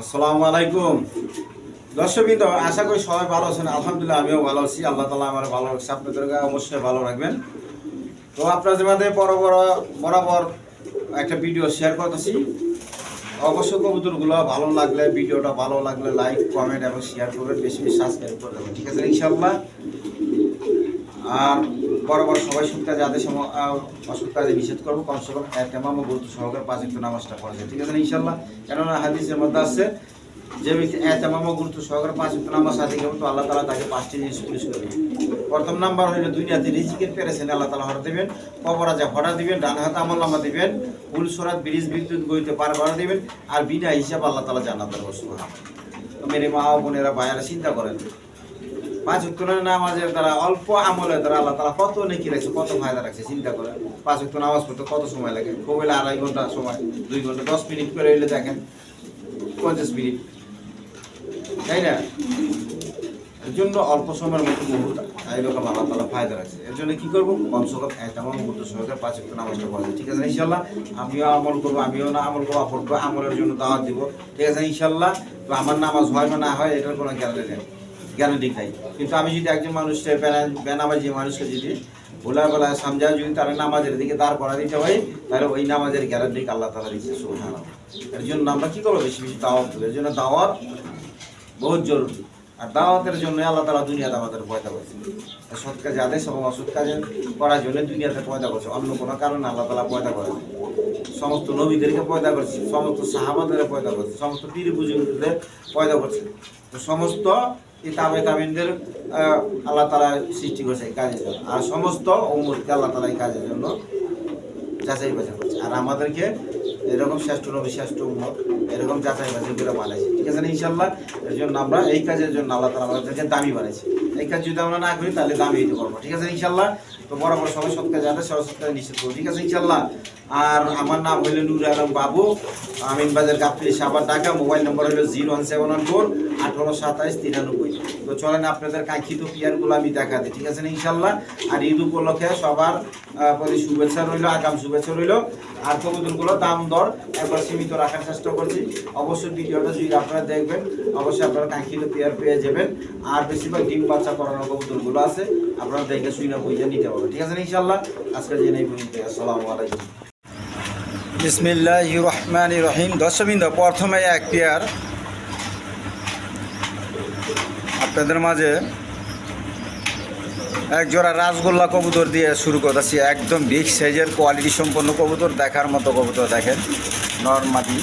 আসসালামু আলাইকুম দর্শকবৃন্দ, আশা করি সবাই ভালো আছেন। আলহামদুলিল্লাহ আমিও ভালো আছি। আল্লাহ তাআলা আমার ভালো রাখছে, আপনাদেরকে অবশ্যই ভালো রাখবেন। তো আপনাদের মধ্যে বরাবর একটা ভিডিও শেয়ার করতেছি। অবশ্যই কবুতরগুলো ভালো লাগলে, ভিডিওটা ভালো লাগলে লাইক কমেন্ট এবং শেয়ার করবেন, বেশি বেশি সাবস্ক্রাইব করে দেবেন, ঠিক আছে ইনশাআল্লাহ। আর বরাবর সবাই সুদ কাজে আদেশ অসুদ কাজে নিষেধ করবো, কমসে কম একটা মামা গুরুত্ব সহকারে 5 ওয়াক্ত নামাজটা পড়া যায়, ঠিক আছে ইনশাআল্লাহ। কেননা হাদিসের মধ্যে আছে যে ব্যক্তি এতেমাম গুরুত্ব সহকারে 5 ওয়াক্ত নামাজ আদায় করবে তো আল্লাহ তাআলা তাকে 5টি জিনিস পুরস্কার করবে। প্রথম নাম্বার হইল দুনিয়াতে রিজিকের পেরেছেন আল্লাহ তাআলা হরা দিবেন, কবর আযাব হরা দিবেন, ডান হাতে আমলনামা দিবেন, ফুল সরাত ব্রিজ বিদ্যুৎ গইতে পার হরা দিবেন, আর বিনা হিসাব আল্লাহ তাআলা জান্নাতের বসবাস। তো মেরে মা ও বোনেরা ভাইয়ারা চিন্তা করেন, 5 ওয়াক্ত নামাজের দ্বারা অল্প আমলের দ্বারা আল্লাহ তাআলা কত নেকি রাখছে, কত ফায়দা রাখছে। চিন্তা করেন 5 ওয়াক্ত নামাজ পড়তে কত সময় লাগে, খুব হলে 2.5 ঘন্টা সময়, 2 ঘন্টা 10 মিনিট করে হইলে দেখেন 50 মিনিট, তাই না? এর জন্য অল্প সময়ের মধ্যে বহুত এইরকম আল্লাহ তাআলা ফায়দা রাখছে। এর জন্য কি করবো, কমসে কম এতেমাম গুরুত্ব সহকারে 5 ওয়াক্ত নামাজটা পড়া যায়, ঠিক আছে ইনশাআল্লাহ। আমিও আমল করবো, আমিও না আমল করবো, পড়বো, আমলের জন্য দাওয়াত দিব, ঠিক আছে ইনশাআল্লাহ। তো আমার নামাজ হয় বা না হয় এটার কোনো গ্যারান্টি নাই। কিন্তু আমি যদি একজন মানুষকে বেনামাজি মানুষকে যদি ভোলা সমঝা যদি তার নামাজের দিকে দাঁড় করা দিতে হয়, তাহলে ওই নামাজের গ্যারান্টি আল্লাহ তাআলা দিচ্ছে সুবহানাল্লাহ। এর জন্য আমরা কি করবো, বেশি বেশি দাওয়াত দেবো। এর জন্য দাওয়াত বহুত জরুরি। আর দাওয়াতের জন্য আল্লাহ তাআলা দুনিয়াতে আমাদের পয়দা করছে, সৎ কাজে আদেশ এবং অসৎ কাজে করার জন্য দুনিয়াতে পয়দা করছে, অন্য কোনো কারণে আল্লাহ তাআলা পয়দা করে। সমস্ত নবীদেরকে পয়দা করছে, সমস্ত সাহাবাদের পয়দা করছে, সমস্ত পীর বুজুর্গদের পয়দা করছে। তো সমস্ত তাবেঈনদের আল্লাহ তাআলা সৃষ্টি করছে এই কাজের জন্য, আর সমস্ত উম্মতকে আল্লাহ তাআলা এই কাজের জন্য যাচাই বাছাই করছে। আর আমাদেরকে এরকম শ্রেষ্ঠ নবী শ্রেষ্ঠ উম্মত এরকম যাচাই বাছাই করে বানাইছে, ঠিক আছে ইনশাআল্লাহ। এর জন্য আমরা এই কাজের জন্য আল্লাহ তাআলা আমাদেরকে দামি বানাইছে। এই কাজ যদি আমরা না করি তাহলে দামি দিতে পারবো, ঠিক আছে ইনশাআল্লাহ। তো বরাবর সবাই সৎ কাজে আদেশ অসৎ কাজে নিষেধ করবো, ঠিক আছে ইনশাআল্লাহ। আর আমার নাম হইল নূর আলম বাবু, আমিনবাজার গাবতলী সাভার ঢাকা। মোবাইল নম্বর হলো 01714 1827 93। তো চলেন আপনাদের কাঙ্ক্ষিত পেয়ারগুলো আমি দেখা দিই, ঠিক আছে ইনশাআল্লাহ। আর ঈদ উপলক্ষে সবার প্রতি শুভেচ্ছা রইল, আগাম শুভেচ্ছা রইল। আর কবুতরগুলো দাম দর একবার সীমিত রাখার চেষ্টা করছি। অবশ্যই ভিডিওটা যদি আপনারা দেখবেন, অবশ্যই আপনারা কাঙ্ক্ষিত পেয়ার পেয়ে যাবেন। আর বেশিরভাগ ডিম বাচ্চা করানো কবুতরগুলো আছে, আপনারা দেখে শুনে বুঝে নিতে পারবেন, ঠিক আছে ইনশাআল্লাহ। আজকে জেনে পর্যন্ত, আসসালামু আলাইকুম। বিসমিল্লাহির রহমানির রহিম। দর্শকবৃন্দ, প্রথমে এক পেয়ার আপনাদের মাঝে এক জোড়া রাজগোল্লা কবুতর দিয়ে শুরু করতেছি। একদম বিগ সাইজের কোয়ালিটি সম্পন্ন কবুতর, দেখার মতো কবুতর। দেখেন নর মাদি,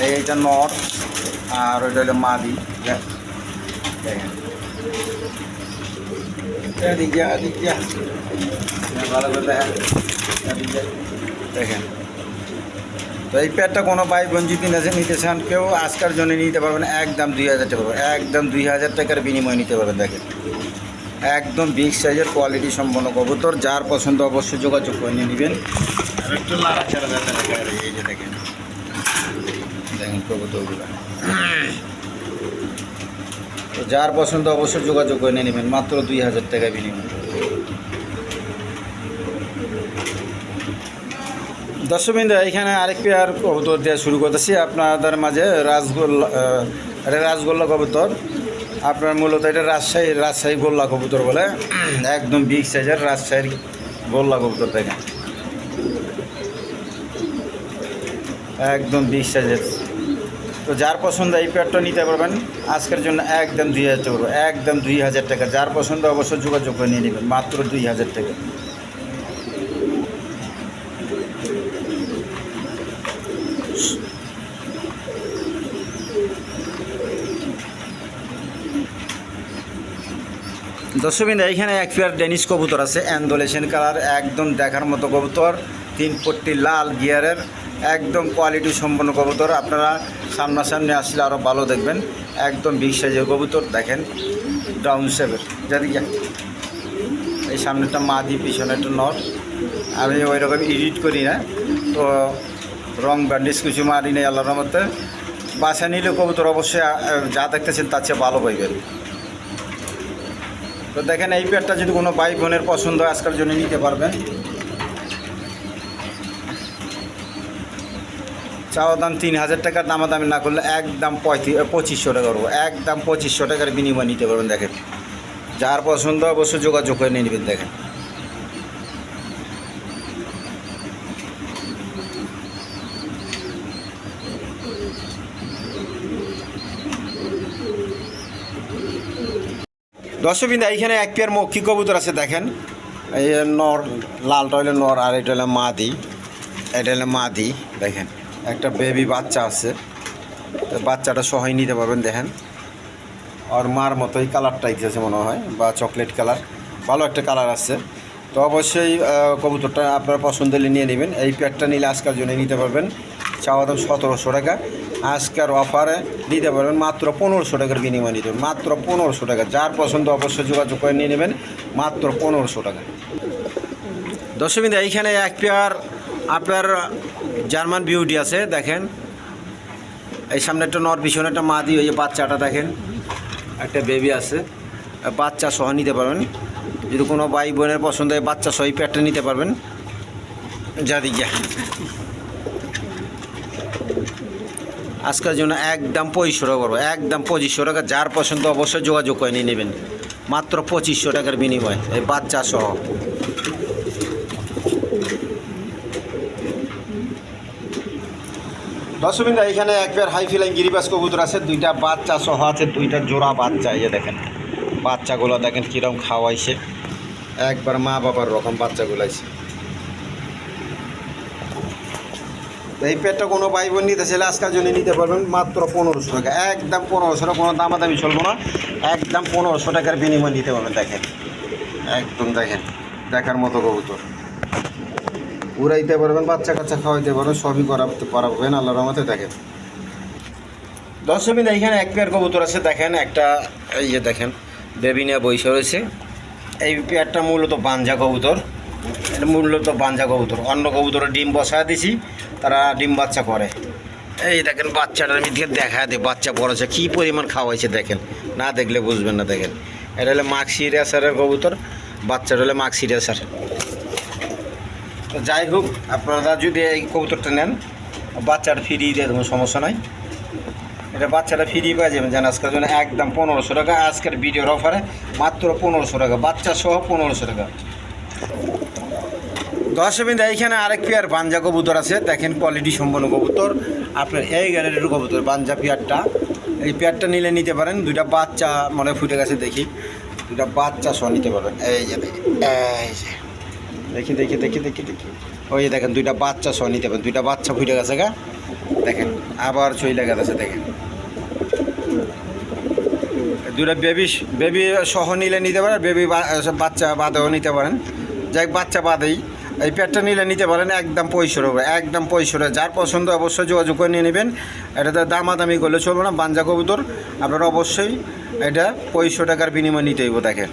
এইটা নর আর ওইটা হলো মাদি। দেখেন ভালো করে দেখেন। তো এই পেয়ারটা কোনো ভাই বোন যদি নিতে চান, কেউ আজকের জন্য নিতে পারবেন একদম 2000 টাকা, একদম 2000 টাকার বিনিময়ে নিতে পারবেন। দেখেন একদম বিগ সাইজের কোয়ালিটি সম্পন্ন কবুতর, যার পছন্দ অবশ্যই যোগাযোগ করে নিয়ে নেবেন। আর একটু লাড়াচাড়া এই যে দেখেন, দেখেন কবুতরগুলো। তো যার পছন্দ অবশ্যই যোগাযোগ করে নিয়ে নেবেন, মাত্র 2000 টাকা বিনিময়ে। দর্শকবৃন্দ, এখানে আরেক পেয়ার কবুতর দিয়ে শুরু করতেছি আপনাদের মাঝে। রাজগোল্লা কবুতর, আপনার মূলত এটা রাজশাহী গোল্লা কবুতর বলে। একদম বিগ সাইজের রাজশাহীর গোল্লা কবুতর, দেখেন একদম বিগ সাইজের। তো যার পছন্দ এই পেয়ারটা নিতে পারবেন আজকের জন্য একদম 2000 টাকা, একদম 2000 টাকা। যার পছন্দ অবশ্যই যোগাযোগ করে নিয়ে নেবেন, মাত্র 2000 টাকা। দর্শকবৃন্দ, এইখানে এক পেয়ার ডেনিশ কবুতর আছে, অ্যান্ডোলেশন কালার, একদম দেখার মতো কবুতর, 3 পট্টি লাল গিয়ারের, একদম কোয়ালিটি সম্পন্ন কবুতর। আপনারা সামনাসামনি আসলে আরও ভালো দেখবেন। একদম বিগ সাইজের কবুতর, দেখেন ডাউন শেপের। যদি এই সামনেটা মাদি, পিছনে একটা নর। আমি ওই রকম এডিট করি না, তো রং ব্যান্ডেজ কিছু মারি নেই আল্লাহর রহমতে। বাসা নিলে কবুতর অবশ্যই যা দেখতেছেন তার চেয়ে ভালো পাইবেন। তো দেখেন এই পেয়ারটা যদি কোনো ভাই বোনের পছন্দ হয় আজকের জন্য নিতে পারবেন। চাওয়া দাম 3000 টাকার, দামাদামি না করলে একদম 2500 টাকা করবো, একদম 2500 টাকার বিনিময় নিতে পারবেন। দেখেন যার পছন্দ অবশ্যই যোগাযোগ করে নিয়ে নেবেন। দেখেন দর্শকবৃন্দ, এইখানে এক পেয়ার মক্ষী কবুতর আছে। দেখেন এই নর, লালটা হইলে নর আর এটা হলে মাদি, এটা হলে মাদি। দেখেন একটা বেবি বাচ্চা আছে, তো বাচ্চাটা সহায় নিতে পারবেন। দেখেন আর মার মতোই কালারটা আছে মনে হয়, বা চকলেট কালার, ভালো একটা কালার আছে। তো অবশ্যই কবুতরটা আপনার পছন্দ হলে নিয়ে নেবেন। এই পেয়ারটা নিলে আজকের জন্য নিতে পারবেন, চাওয়া দাম 1700 টাকা। আজকের অফারে দিতে পারবেন মাত্র 1500 টাকার বিনিময় নিতে পারবেন, মাত্র 1500 টাকা। যার পছন্দ অবশ্যই যোগাযোগ করে নিয়ে নেবেন, মাত্র 1500 টাকা। দর্শকবৃন্দ, এইখানে এক পেয়ার আপনার জার্মান বিউটি আছে। দেখেন এই সামনে একটা নর, পিছনে একটা মাদি, ওই যে বাচ্চাটা দেখেন, একটা বেবি আছে, বাচ্চা সহ নিতে পারবেন। যদি কোনো ভাই বোনের পছন্দ হয় বাচ্চা সহ এই পেয়ারটা নিতে পারবেন। যাদি গিয়া আজকের জন্য একদম 2500 টাকা করবো, একদম 2500 টাকা। যার পছন্দ অবশ্যই যোগাযোগ করে নিয়ে নেবেন, মাত্র 2500 টাকার বিনিময় এই বাচ্চা সহ। দর্শকবৃন্দ, এখানে এক পেয়ার হাই ফিলাইং গিরিবাস কবুতর আছে, দুইটা বাচ্চা সহ আছে, দুইটা জোড়া বাচ্চা। এই যে দেখেন বাচ্চাগুলো দেখেন কীরকম খাওয়াইছে, একবার মা বাবার রকম বাচ্চাগুলো আছে। এই পেয়ারটা কোনো ভাই বোন নিতে চাইলে আজকের জন্য নিতে পারবেন মাত্র 1500 টাকা, একদম 1500 টাকা, কোনো দামাদামি চলবো না, একদম 1500 টাকার বিনিময় নিতে পারবেন। দেখেন একদম দেখেন দেখার মতো কবুতর, উড়াইতে পারবেন, বাচ্চা কাচ্চা খাওয়াইতে পারবেন, সবই করাতে পারবেন আল্লাহর রহমতে। দেখেন দর্শকবৃন্দ, এইখানে এক পেয়ার কবুতর আছে। দেখেন একটা এই যে দেখেন বেবি নিয়ে বইসা রয়েছে। এই পেয়ারটা মূলত বাঞ্জা কবুতর, এটা মূলত বাঞ্জা কবুতর। অন্য কবুতরে ডিম বসায় দিছি, তারা ডিম বাচ্চা করে। এই দেখেন বাচ্চাটার মিথকে দেখা দেয়, বাচ্চা পড়েছে কী পরিমাণ খাওয়াইছে। দেখেন না দেখলে বুঝবেন না। দেখেন এটা হলে মাক্সি রেসারের কবুতর, বাচ্চাটা হলে মাক্সি রেসার। তো যাই হোক, আপনারা যদি এই কবুতরটা নেন বাচ্চাটা ফ্রি দিয়ে দেবো, সমস্যা নাই। এটা বাচ্চাটা ফ্রি পেয়ে যাবেন। যেন আজকের জন্য একদম 1500 টাকা, আজকের ভিডিওর অফারে মাত্র 1500 টাকা, বাচ্চা সহ 1500 টাকা। দর্শকবৃন্দ, এইখানে আরেক পেয়ার বাঞ্জা কবুতর আছে। দেখেন কোয়ালিটি সম্পন্ন কবুতর, আপনার এই গ্যারেটের কবুতর বাঞ্জা পেয়ারটা। এই পেয়ারটা নিলে নিতে পারেন, দুইটা বাচ্চা মনে ফুটে গেছে, দেখি দুইটা বাচ্চা সহ নিতে পারবেন। এই যে এই যে দেখি দেখি দেখি দেখি দেখি ওই যে দেখেন দুইটা বাচ্চা সহ নিতে পারেন, দুইটা বাচ্চা ফুটে গেছে গা। দেখেন আবার চইলে গেছে। দেখেন দুইটা বেবি সহ নিলে নিতে পারেন, বেবি বাচ্চা বাদেও নিতে পারেন। যাই বাচ্চা বাদেই এই পেয়ারটা নিলে নিতে পারেন, একদম 2500 টাকা, একদম 2500 টাকা। যার পছন্দ অবশ্যই যোগাযোগ করে নিয়ে নেবেন। এটাতে দামাদামি করলে চলবে না, বাঞ্জা কবুতর আপনারা অবশ্যই এটা 2500 টাকার বিনিময় নিতে হইব। দেখেন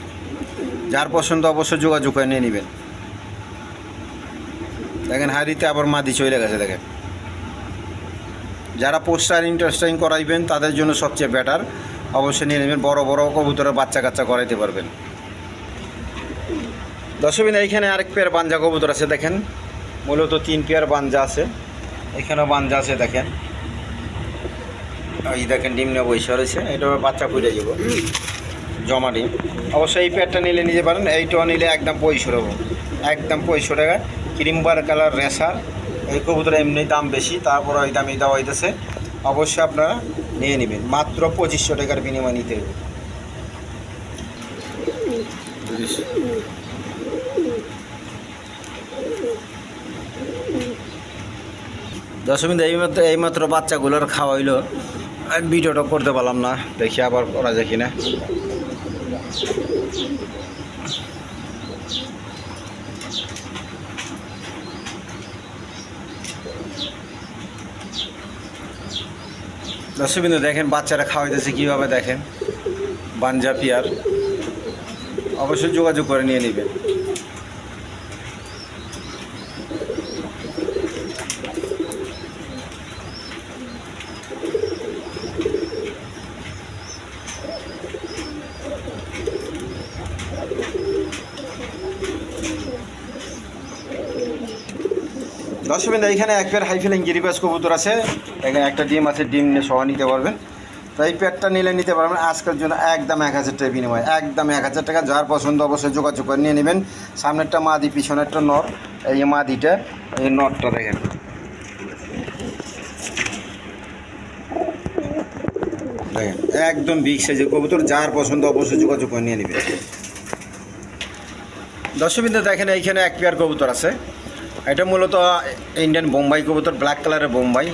যার পছন্দ অবশ্যই যোগাযোগ করে নিয়ে নেবেন। দেখেন হাড়িতে আবার মাদি চলে গেছে। দেখেন যারা পোস্টার ইন্টারেস্টিং করাইবেন তাদের জন্য সবচেয়ে বেটার, অবশ্যই নিয়ে নেবেন। বড় বড় কবুতরের বাচ্চা কাচ্চা করাইতে পারবেন। দর্শকবৃন্দ, এইখানে আরেক পেয়ার বাঞ্জা কবুতর আছে। দেখেন মূলত 3 পেয়ার বাঞ্জা আছে, এখানেও বাঞ্জা আছে। দেখেন এই দেখেন ডিম নিয়ে বৈশা রয়েছে, এটা বাচ্চা ফুটে যাব জমা ডিম। অবশ্যই এই পেয়ারটা নিলে নিতে পারেন, এইটাও নিলে একদম 2500 টাকা, একদম 2500 টাকা। ক্রিমবার কালার রেসার, এই কবুতর এমনি দাম বেশি, তারপর ওই দামই দেওয়া হইতেছে। অবশ্যই আপনারা নিয়ে নেবেন, মাত্র 2500 টাকার বিনিময় নিতে হবে। দর্শকবৃন্দ, এইমাত্র বাচ্চাগুলোর খাওয়াইলো, আমি ভিডিওটা করতে পারলাম না, দেখি আবার করা যায় কিনা। দর্শকবৃন্দ, দেখেন বাচ্চারা খাওয়াইতেছে কীভাবে। দেখেন বাঞ্জা পেয়ার, অবশ্যই যোগাযোগ করে নিয়ে নেবেন। দর্শকবৃন্দ এখানে এক পেয়ার হাই ফিলিং গিরিবাজ কবুতর আছে, এখানে একটা ডিম আছে, ডিম নিয়ে সহ নিতে পারবেন। তো এই পেয়ারটা নিলে নিতে পারবেন আজকের জন্য একদম 1000 টাকা বিনিময়, একদম 1000 টাকা। যার পছন্দ অবশ্যই যোগাযোগ করে নিয়ে নেবেন। সামনেরটা মাদি, পিছনেরটা নর। এই যে মাদিটা, এই নরটা দেখেন, দেখেন একদম বিগ সাইজের কবুতর। যার পছন্দ অবশ্যই যোগাযোগ করে নিয়ে নেবেন। দর্শকবৃন্দ দেখেন এইখানে এক পেয়ার কবুতর আছে, এটা মূলত ইন্ডিয়ান বোম্বাই কবুতর, ব্ল্যাক কালারের বোম্বাই,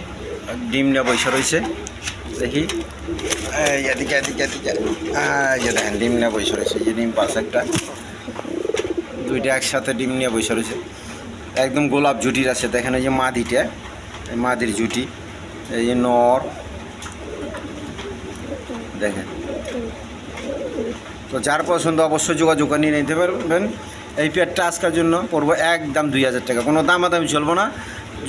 ডিম নিয়ে বসে রয়েছে। দেখি এদিকে এদিকে এদিকে, এই যে দেখেন ডিম নিয়ে বসে রয়েছে, যে ডিম পাশে একটা, দুইটা একসাথে ডিম নিয়ে বসে রয়েছে, একদম গোলাপ জুটির আছে। দেখেন এই যে মাদিটা, এই মাদির জুটি, এই যে নর দেখেন। তো যার পছন্দ অবশ্যই যোগাযোগ করে নিয়ে নিতে পারবেন। এই পেয়ারটা আজকের জন্য পড়বো একদম 2000 টাকা, কোনো দামাদামি চলবো না।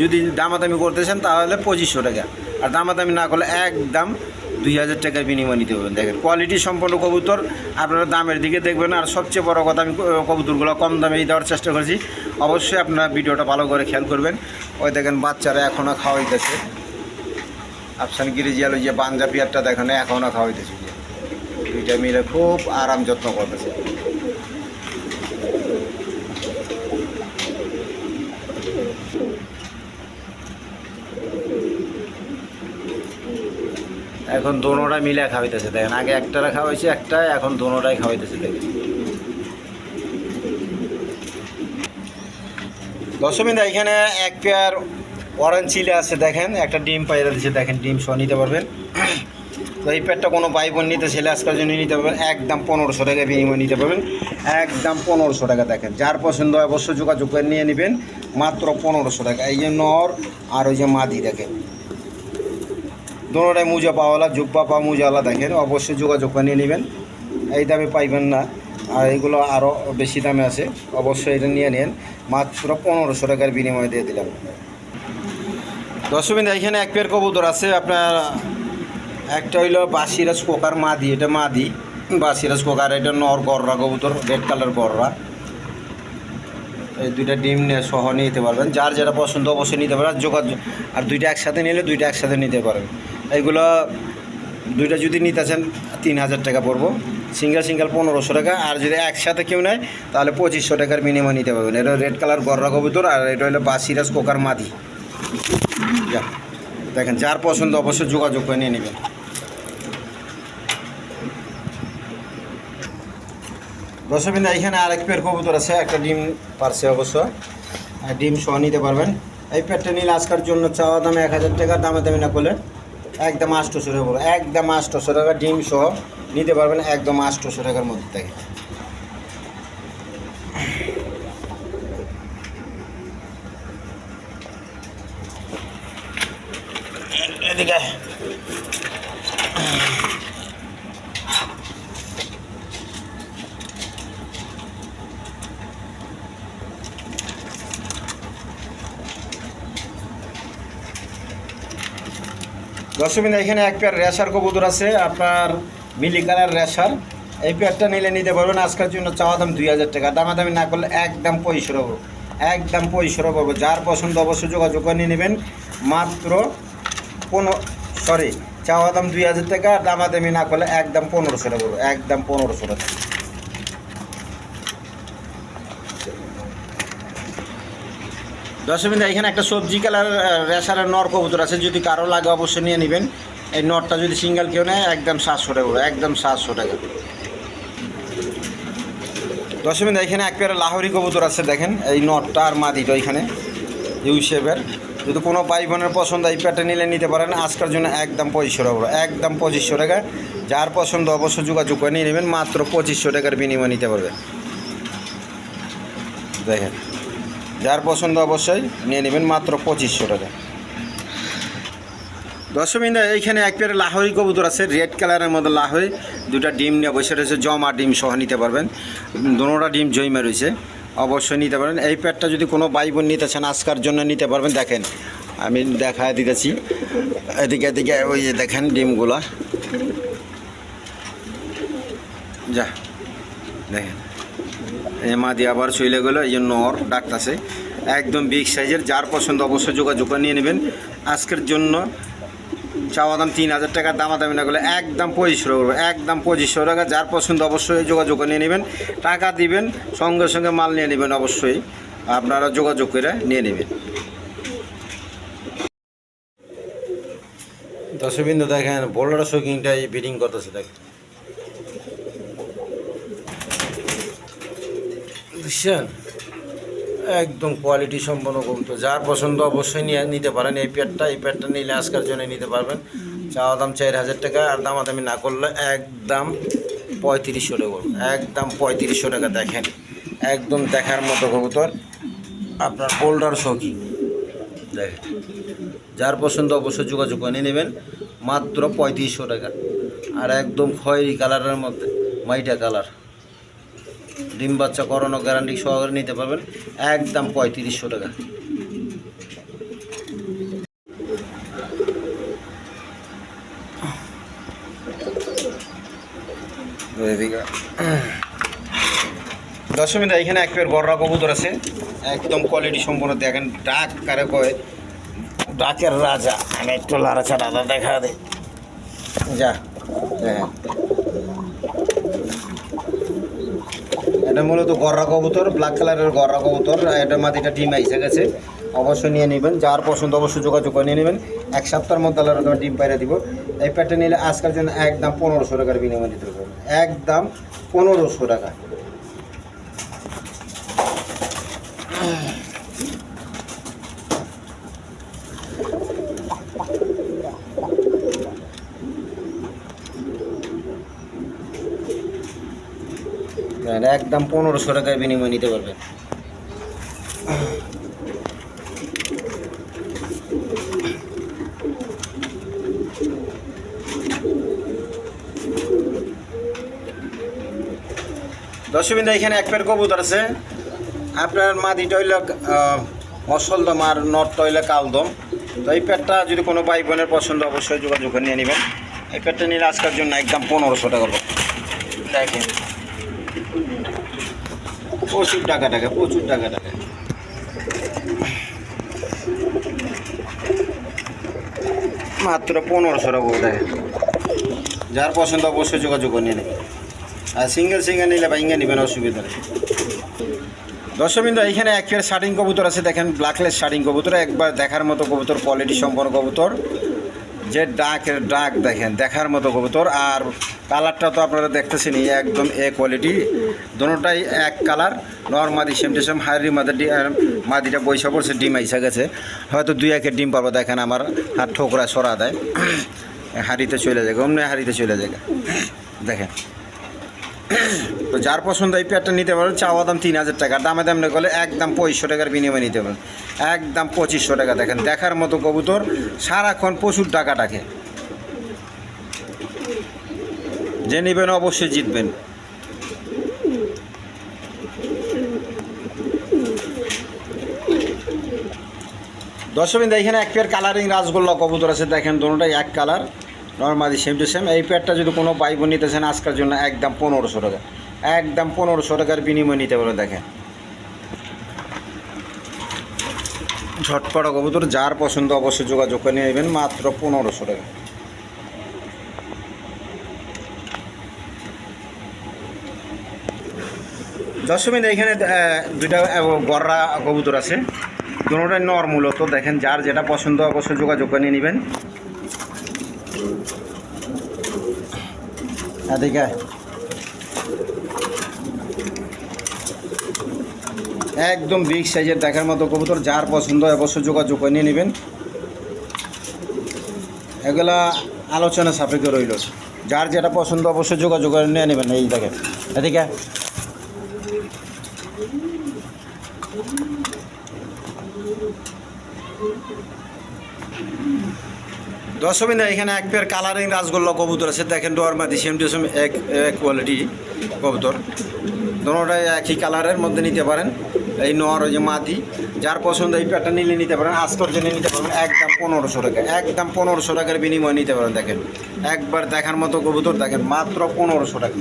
যদি দামাদামি করতেছেন তাহলে 2500 টাকা, আর দামাদামি না করলে একদম 2000 টাকার বিনিময় নিতে পারবেন। দেখেন কোয়ালিটি সম্পন্ন কবুতর, আপনারা দামের দিকে দেখবেন। আর সবচেয়ে বড় কথা, আমি কবুতরগুলো কম দামে দেওয়ার চেষ্টা করেছি। অবশ্যই আপনারা ভিডিওটা ভালো করে খেয়াল করবেন। ওই দেখেন বাচ্চারা এখনও খাওয়াইতেছে, আফসান গিরিজিয়াল, ওই যে বাঞ্জা পেয়ারটা দেখেন এখনও খাওয়াইতেছে, দুইটা মিলে খুব আরাম যত্ন করতেছে। এখন দোনোটা মিলে খাওয়াইতেছে দেখেন, আগে একটারা খাওয়াইছে একটা, এখন দোনোটাই খাওয়াইতেছে দেখেন। দর্শকবৃন্দ এখানে এক পেয়ার অরেঞ্জ চিলে আছে, দেখেন একটা ডিম পাইরা দিচ্ছে, দেখেন ডিম সহ নিতে পারবেন। তো এই পেয়ারটা কোনো ভাই বোন নিতে ছেলে আজকের জন্য নিতে পারবেন, একদম 1500 টাকা বিনিময় নিতে পারবেন, একদম 1500 টাকা। দেখেন যার পছন্দ অবশ্যই যোগাযোগ করে নিয়ে নেবেন, মাত্র 1500 টাকা। এই যে নর আর ওই যে মাদি দেখেন, দোনোটাই মুজা পাওয়ালা, জুব্বা পা মুজাওয়ালা, দেখেন অবশ্যই যোগাযোগ করে নিয়ে নেবেন। এই দামে পাইবেন না, আর এইগুলো আরও বেশি দামে আছে, অবশ্যই এটা নিয়ে নেন, মাত্র 1500 টাকার বিনিময় দিয়ে দিলাম। দর্শকবৃন্দ এখানে এক পেয়ার কবুতর আছে আপনার, একটা হইলো বাসিরাজ কোকার মাদি, এটা মাদি বাসিরাজ কোকার, এটা নর গররা কবুতর, রেড কালার গররা। এই দুইটা ডিম নিয়ে সহ নিতে পারবেন, যার যেটা পছন্দ অবশ্যই নিতে পারবেন। যোগাযোগ, আর দুইটা একসাথে নিলে দুইটা একসাথে নিতে পারবেন। এইগুলো দুইটা যদি নিতে চান 3000 টাকা পড়বো, সিঙ্গেল 1500 টাকা। আর যদি একসাথে কেউ নেয় তাহলে 2500 টাকার বিনিময় নিতে পারবেন। এটা রেড কালার গররা কবুতর, আর এটা হলো বাসিরাজ কোকার মাদি। দেখেন যার পছন্দ অবশ্যই যোগাযোগ করে নিয়ে নেবেন। দর্শকবৃন্দ এখানে আরেক পেয়ার কবুতর আছে, একটা ডিম পারছে অবশ্য, ডিম সহ নিতে পারবেন। এই পেয়ারটা নিলে আজকের জন্য চাওয়া দামে 1000 টাকা, দামে দামি না করলে একদম 800 টাকা পড়বে, একদম 800 টাকা ডিম সহ নিতে পারবেন, একদম 800 টাকার মধ্যে থেকে। এদিকে দর্শকবৃন্দ এখানে এক পেয়ার রেশার কবুতর আছে আপনার, মিলি কালার রেশার। এই পেয়ারটা নিলে নিতে পারবেন আজকের জন্য চাওয়া দাম 2000 টাকা, দামাদামি না করলে একদম 2500 পাবো, একদম 2500 পাবো। যার পছন্দ অবশ্যই যোগাযোগ করে নিয়ে নেবেন, মাত্র চাওয়া দাম 2000 টাকা, দামাদামি না করলে একদম 1500 টাকা পড়বে, একদম 1500 টাকা। দর্শকবৃন্দ এখানে একটা সবজি কালার রেশারের নর কবুতর আছে, যদি কারো লাগে অবশ্যই নিয়ে নেবেন। এই নটটা যদি সিঙ্গেল কেউ নেয় একদম 700 টাকা পড়বে, একদম 700 টাকা। দর্শকবৃন্দ এখানে এক পেয়ার লাহোরি কবুতর আছে, দেখেন এই নটটা আর মাদিটা এখানে ইউ শেপের। যদি কোনো ভাই বোনের পছন্দ এই পেয়ারটা নিলে নিতে পারেন, আজকের জন্য একদম 2500 টাকা, একদম 2500 টাকা। যার পছন্দ অবশ্যই যোগাযোগ করে নিয়ে নেবেন, মাত্র 2500 টাকার বিনিময় নিতে পারবেন। দেখেন যার পছন্দ অবশ্যই নিয়ে নেবেন, মাত্র 2500 টাকা। দর্শকবৃন্দ এইখানে এক পেয়ার লাহোরি কবুতর আছে, রেড কালারের মধ্যে লাহোরি, দুটা ডিম নিয়ে বসে রয়েছে, জমা ডিম সহ নিতে পারবেন, দুটোটা ডিম জমা রয়েছে, অবশ্যই নিতে পারেন। এই পেয়ারটা যদি কোনো ভাই বোন নিতে চান আজকের জন্য নিতে পারবেন। দেখেন আমি দেখায় দিতেছি, এদিকে এদিকে ওই যে দেখেন ডিমগুলা, যা দেখেন মাদি আবার চলে গেলো, এই যে নর ডাকতেছে। একদম বিগ সাইজের। যার পছন্দ অবশ্যই যোগাযোগ করে নিয়ে নেবেন। আজকের জন্য চাওয়া দাম 3000 টাকা, দামাদামি না করলে একদম 2500 করবো, একদম 2500 টাকা। যার পছন্দ অবশ্যই যোগাযোগ করে নিয়ে নেবেন। টাকা দিবেন, সঙ্গে সঙ্গে মাল নিয়ে নেবেন। অবশ্যই আপনারা যোগাযোগ করে নিয়ে নেবেন। দর্শকবৃন্দ দেখেন বোল্ডার শোকিংটা বিডিং করতেছে, দেখেন বুঝছেন, একদম কোয়ালিটি সম্পন্ন কবুতর। যার পছন্দ অবশ্যই নিতে পারেন। এই প্যাডটা নিলে আজকের জন্য নিতে পারবেন। চাওয়া দাম 4000 টাকা, আর দামাদামি না করলে একদম 3500 টাকা, একদম 3500 টাকা। দেখেন একদম দেখার মতো কবুতর, আপনার বোল্ডার শৌকিং। দেখেন যার পছন্দ অবশ্যই যোগাযোগ করে নেবেন, মাত্র 3500 টাকা। আর একদম খয়েরি কালারের মধ্যে মাইটা কালার, ডিম বাচ্চা করানো গ্যারান্টি সহকারে নিতে পারবেন, একদম 3500 টাকা। দর্শকবৃন্দ এখানে এক পেয়ার গররা কবুতর আছে, একদম কোয়ালিটি সম্পন্ন। দেখেন ডাক কারে কয়, ডাকের রাজা। আমি একটু লাড়াচাড়া দেখা দে যা। হ্যাঁ এটা মূলত গররা কবুতর, ব্ল্যাক কালারের গররা কবুতর। এটা মাটিটা ডিম আইসে গেছে, অবশ্যই নিয়ে নেবেন। যার পছন্দ অবশ্যই যোগাযোগ করে নিয়ে নেবেন। এক সপ্তাহের মধ্যে আল্লাহ ডিম পাইরে দিব। এই প্যাডটা নিলে আজকের জন্য একদম 1500 টাকার বিনিময় দিতে পারবেন, একদম 1500 টাকা। একদম 1500 টাকার বিনিময় নিতে পারবেন। দর্শকবৃন্দ এখানে এক পেয়ার কবুতর আছে। আপনার মাদিটা হইল মসলদম আর নটটা হইলে কালদম। তো এই পেয়ারটা যদি কোনো ভাই বোনের পছন্দ অবশ্যই যোগাযোগ করে নিয়ে নেবেন। এই পেয়ারটা নিলে আজকের জন্য একদম 1500 টাকা করবো। দেখেন প্রচুর টাকা, প্রচুর টাকা। মাত্র 1500 টাকা। দেখেন যার পছন্দ অবশ্যই যোগাযোগ করে নিয়ে নেবেন। আর সিঙ্গেল নিলে ভাইঙ্গা নেবেন, অসুবিধা নেই। দর্শকবৃন্দ এখানে এক পেয়ার শার্টিং কবুতর আছে। দেখেন ব্ল্যাকলেস শার্টিং কবুতর, একবার দেখার মতো কবুতর, কোয়ালিটি সম্পন্ন কবুতর। যে ডাক দেখেন দেখার মতো কবুতর। আর কালারটা তো আপনারা দেখতেছেন, একদম এ কোয়ালিটি। দুটোটাই এক কালার, নর্মাদি সেম টু সেম। হাড়ির মাদিটা বৈশা পড়ছে, ডিম আইসা গেছে, হয়তো 2-1 ডিম পাবো। দেখেন আমার হাত ঠোকরা সরা দেয়, হাড়িতে চলে যায়, অমনি হাড়িতে চলে যায়। দেখেন তো যার পছন্দ এই পেয়ারটা নিতে পারেন। চাওয়া দাম 3000 টাকা, দামে দাম না করলে একদম 2500 টাকার বিনিময়ে নিতে পারেন, একদম 2500 টাকা। দেখেন দেখার মতো কবুতর, সারাক্ষণ প্রচুর টাকা টাকে। যে নেবেন অবশ্যই জিতবেন। দর্শকবৃন্দ এখানে এক পেয়ার কালারিং রাজগোল্লা কবুতর আছে। দেখেন দুটোটাই এক colour, normally same to same. এই পেয়ারটা যদি কোনো ভাই বোন নিতে চান আজকের জন্য একদম 1500 টাকা, একদম 1500 টাকার বিনিময় নিতে পারে। দেখেন ঝটপটা কবুতর, যার পছন্দ অবশ্যই যোগাযোগ করে নিয়ে নেবেন, মাত্র 1500 টাকা। দর্শকবৃন্দ এখানে দুইটা গররা কবুতর আছে, দুটোটাই নর মূলত। দেখেন যার যেটা পছন্দ অবশ্যই যোগাযোগ করে নিয়ে নেবেন। এদিকে একদম বিগ সাইজের দেখার মতো কবুতর, যার পছন্দ অবশ্যই যোগাযোগ করে নিয়ে নেবেন। এগুলা আলোচনা সাপেক্ষে রইল, যার যেটা পছন্দ অবশ্যই যোগাযোগ করে নিয়ে নেবেন। এই দেখেন এদিকে দর্শকবৃন্দ এখানে এক পেয়ার কালারিং রাজগোল্লা কবুতর আছে। দেখেন ডোয়ারমাদি সেম টু সেম এক কোয়ালিটি কবুতর, দুটোটাই একই কালারের মধ্যে নিতে পারেন। এই নর ওই যে মাদি, যার পছন্দ এই পেয়ারটা নিলে নিতে পারেন, আজকের জন্য নিতে পারবেন একদম 1500 টাকা, একদম 1500 টাকার বিনিময়ে নিতে পারেন। দেখেন একবার দেখার মতো কবুতর, দেখেন মাত্র 1500 টাকা।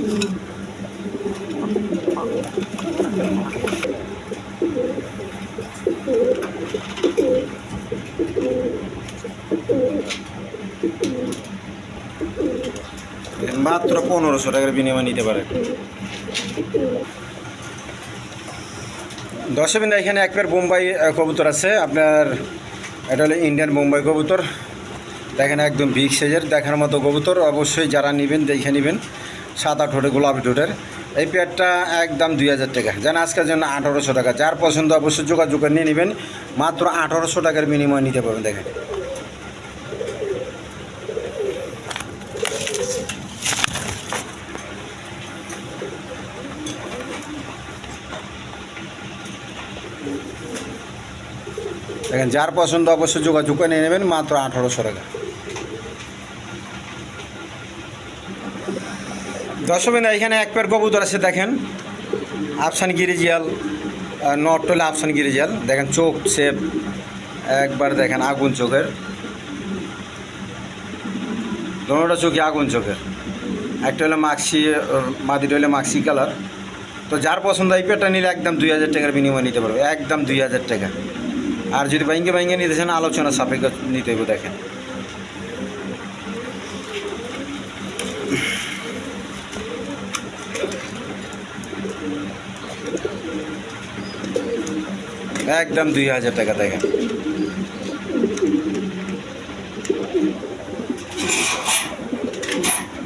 মাত্র 1500 টাকার বিনিময়ে নিতে পারেন। দর্শকবৃন্দ, এখানে এক পেয়ার বোম্বাই কবুতর আছে আপনার, এটা হলো ইন্ডিয়ান বোম্বাই কবুতর। দেখেন একদম বিগ সাইজের, দেখার মতো কবুতর। অবশ্যই যারা নেবেন দেখে নেবেন। সাদা ঠোঁটে গোলাপি ঠোঁটের এই পেয়ারটা একদম 2000 টাকা, যেন আজকের জন্য 1800 টাকা। যার পছন্দ অবশ্যই যোগাযোগ করে নিয়ে নেবেন, মাত্র 1800 টাকার বিনিময়ে নিতে পারবেন। দেখেন দেখেন, যার পছন্দ অবশ্যই যোগাযোগ করে নিয়ে নেবেন, মাত্র 1800 টাকা। দর্শকবৃন্দ, এখানে এক পেয়ার কবুতর আছে। দেখেন আফসান গিরিজিয়াল, নট হলে আফসান গিরিজিয়াল। দেখেন চোখ শেপ একবার দেখেন আগুন চোখের, দোনোটা চোখে আগুন চোখের। একটা হলো মাক্সি, মাদিটা হলে মাক্সি কালার। তো যার পছন্দ এই পেয়ারটা নিলে একদম 2000 টাকার বিনিময়ে নিতে পারবে, একদম 2000 টাকা। আর যদি বাইঙ্গে নিতে চান আলোচনা সাপেক্ষে নিতে হবে। দেখেন একদম 2000 টাকা। দেখেন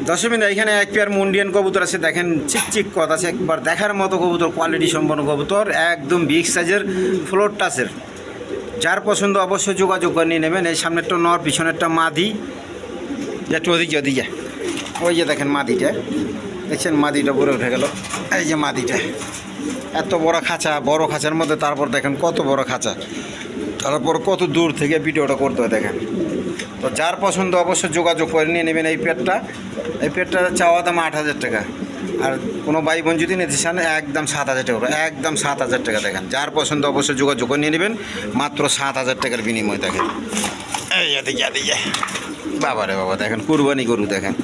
দর্শকবৃন্দ, এখানে এক পেয়ার মুন্ডিয়ান কবুতর আছে। দেখেন চিকচিক কত আছে, একবার দেখার মতো কবুতর, কোয়ালিটি সম্পন্ন কবুতর, একদম বিগ সাইজের, ফ্লোর টাচের। যার পছন্দ অবশ্যই যোগাযোগ করে নিয়ে নেবেন। এই সামনেরটা নর, পিছনেরটা মাদি। একটু ওদিকে ওই যে দেখেন মাদিটা, দেখছেন মাদিটা পরে উঠে গেল। এই যে মাদিটা, এত বড় খাঁচা, বড় খাঁচার মধ্যে তারপর দেখেন কত বড় খাঁচা, তারপর কত দূর থেকে ভিডিওটা করতে হয়। দেখেন, তো যার পছন্দ অবশ্যই যোগাযোগ করে নিয়ে নেবেন। এই পেটটা চাওয়া দাম 8000 টাকা। আর কোনো ভাই বোন যদি নিতে চান একদম 7000 টাকা, একদম 7000 টাকা। দেখেন, যার পছন্দ অবশ্যই যোগাযোগ করে নিয়ে নেবেন, মাত্র 7000 টাকার বিনিময়। দেখেন এই এদিকে বাবা রে বাবা, দেখেন কুরবানি গরু। দেখেন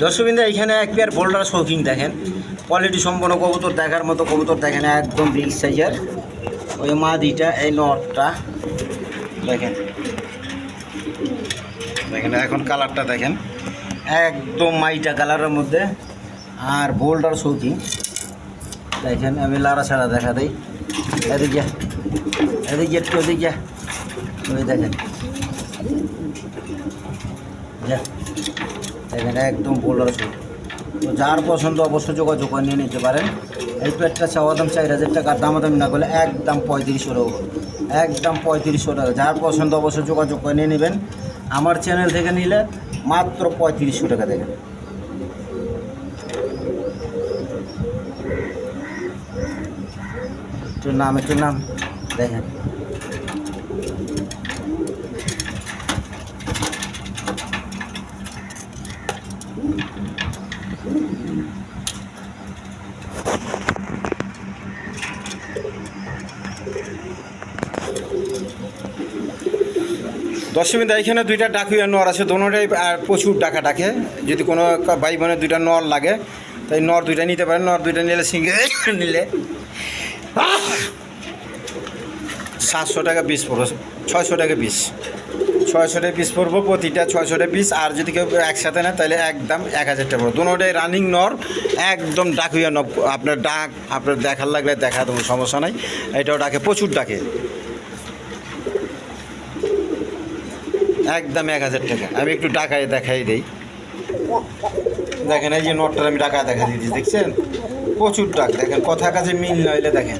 দর্শকবৃন্দ, এইখানে এক পেয়ার বোল্ডার শৌকিং। দেখেন কোয়ালিটি সম্পন্ন কবুতর, দেখার মতো কবুতর। দেখেন একদম বিগ সাইজের। ওই মাদিটা, এই নটটা দেখেন, এখন কালারটা দেখেন একদম মাইটা কালারের মধ্যে। আর বোল্ডার শৌকিং দেখেন, আমি লাড়া ছাড়া দেখা দিই। এদিকে একটু ওদিকে, ওই দেখেন দেখেন একদম বোল্ডার শৌকিং। তো যার পছন্দ অবশ্যই যোগাযোগ করে নিয়ে নিতে পারেন। এই পেটটা চাওয়া দাম 4000 টাকা, দামাদামি না করলে একদম 3500 টাকা, একদম 3500 টাকা। যার পছন্দ অবশ্যই যোগাযোগ করে নিয়ে নেবেন। আমার চ্যানেল থেকে নিলে মাত্র 3500 টাকা। দেখেন একটু নাম দেখেন। দর্শকবৃন্দ, এখানে দুইটা ডাকুয়া নর আছে, দোনোটাই প্রচুর ডাকা ডাকে। যদি কোনো ভাই বোনের দুইটা নর লাগে তাই নর দুইটা নিতে পারেন। নর দুইটা নিলে সিঙ্গে নিলে 700 টাকা পিস পড়বে, 600 টাকা পিস, 600 টাকা পিস পড়বো প্রতিটা, 600 টাকা পিস। আর যদি কেউ একসাথে নেয় তাহলে একদম 1000 টাকা পড়বে। দোনোটাই রানিং নর, একদম ডাকুয়া নর। আপনার ডাক আপনার দেখার লাগলে দেখা দেবো, সমস্যা নাই। এটাও ডাকে, প্রচুর ডাকে, একদম 1000 টাকা। আমি একটু টাকায় দেখাই দিই। দেখেন এই যে নটটার আমি টাকা দেখা দিয়েছি, দেখছেন প্রচুর টাক। দেখেন কথা কাজে মিল না হইলে, দেখেন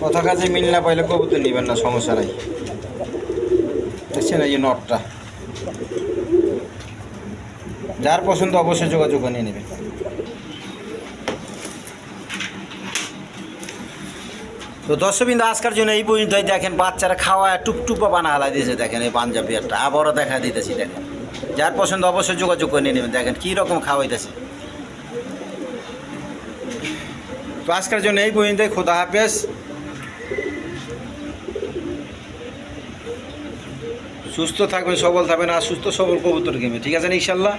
কথা কাজে মিল না পাইলে কবুতর নেবেন না, সমস্যা নাই। দেখছেন এই যে নটটা, যার পছন্দ অবশ্যই যোগাযোগ নিয়ে নেবেন। তো দর্শকবৃন্দ, আজকের জন্য এই পর্যন্তই। দেখেন বাচ্চারা খাওয়া টুপটুপা বানা হালাই দিয়েছে। দেখেন এই পাঞ্জাবি একটা আবারও দেখা দিতেছি। দেখেন যার পছন্দ অবশ্যই যোগাযোগ করে নিয়ে নেবেন। দেখেন কীরকম খাওয়াইতেছে। তো আজকের জন্য এই পর্যন্তই। খোদা হাফেজ। সুস্থ থাকবেন, সবল থাকবেন, আর সুস্থ সবল কবুতর গেমে, ঠিক আছে ইনশাল্লাহ।